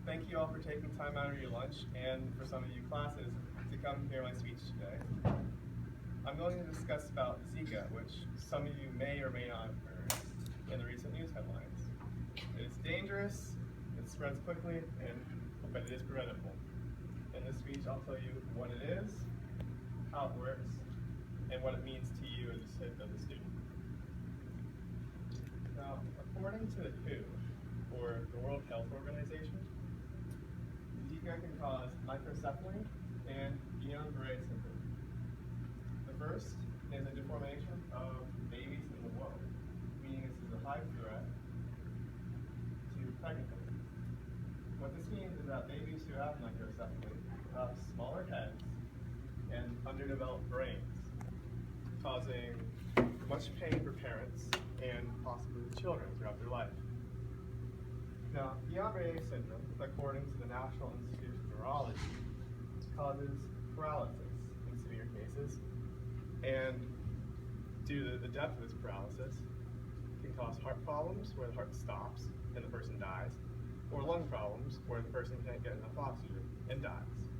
Thank you all for taking time out of your lunch and for some of you classes to come hear my speech today. I'm going to discuss about Zika, which some of you may or may not have heard in the recent news headlines. It is dangerous, it spreads quickly, but it is preventable. In this speech, I'll tell you what it is, how it works, and what it means to you as a student. Now, according to the WHO, or the World Health Organization, Zika can cause microcephaly and Guillain-Barré syndrome. The first is a deformation of babies in the womb, meaning this is a high threat to pregnancy. What this means is that babies who have microcephaly have smaller heads and underdeveloped brains, causing much pain for parents and possibly the children throughout their life. Now, Guillain-Barré syndrome, according to the National Institute of Neurology, causes paralysis in severe cases, and due to the depth of this paralysis, can cause heart problems where the heart stops and the person dies, or lung problems where the person can't get enough oxygen and dies.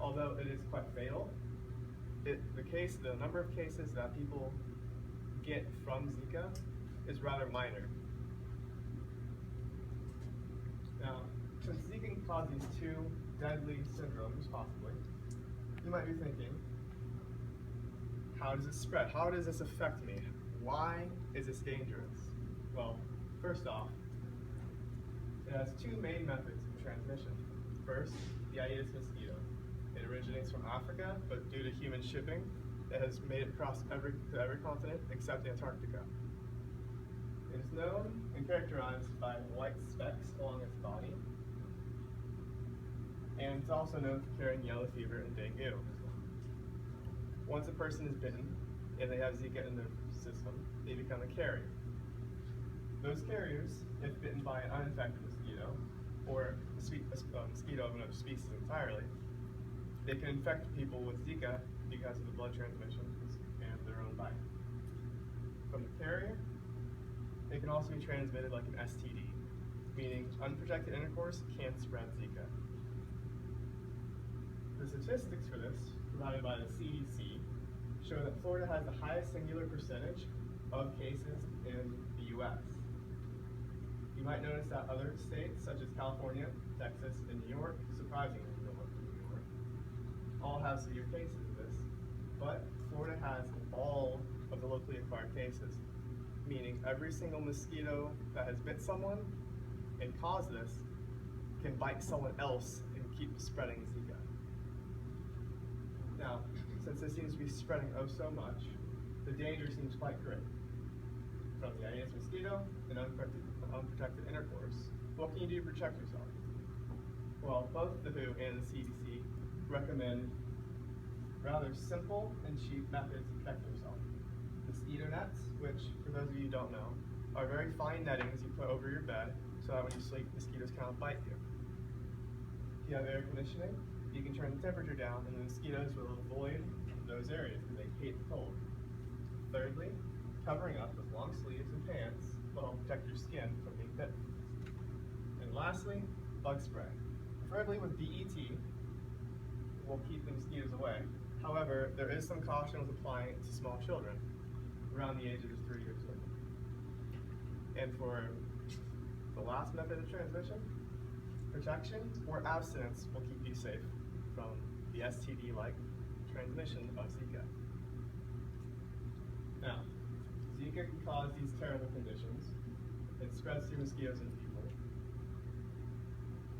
Although it is quite fatal, the number of cases that people get from Zika is rather minor. Now, since Zika can cause these two deadly syndromes, possibly, you might be thinking, how does it spread? How does this affect me? Why is this dangerous? Well, first off, it has two main methods of transmission. First, the Aedes mosquito. It originates from Africa, but due to human shipping, it has made it across every continent except Antarctica. It is known and characterized by white specks along its body, and it's also known for carrying yellow fever and dengue. Once a person is bitten and they have Zika in their system, they become a carrier. Those carriers, if bitten by an uninfected mosquito, or a mosquito of another species entirely, they can infect people with Zika because of the blood transmission and their own bite. From the carrier, it can also be transmitted like an STD, meaning unprotected intercourse can spread Zika. The statistics for this, provided by the CDC, show that Florida has the highest singular percentage of cases in the U.S. You might notice that other states, such as California, Texas, and New York, surprisingly New York, all have severe cases of this, but Florida has all of the locally acquired cases, meaning every single mosquito that has bit someone and caused this can bite someone else and keep spreading Zika. Now, since this seems to be spreading oh so much, the danger seems quite great. From the Aedes mosquito and unprotected intercourse, what can you do to protect yourself? Well, both the WHO and the CDC recommend rather simple and cheap methods to protect yourself. Mosquito nets, which, for those of you who don't know, are very fine nettings you put over your bed so that when you sleep, mosquitoes cannot bite you. If you have air conditioning, you can turn the temperature down and the mosquitoes will avoid those areas because they hate the cold. Thirdly, covering up with long sleeves and pants will help protect your skin from being bitten. And lastly, bug spray. Preferably with DET will keep the mosquitoes away. However, there is some caution with applying it to small children around the age of 3 years old. And for the last method of transmission, protection or abstinence will keep you safe from the STD-like transmission of Zika. Now, Zika can cause these terrible conditions. It spreads through mosquitoes and people.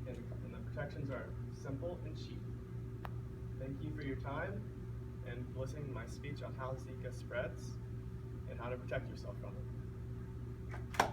And the protections are simple and cheap. Thank you for your time and listening to my speech on how Zika spreads and how to protect yourself from it.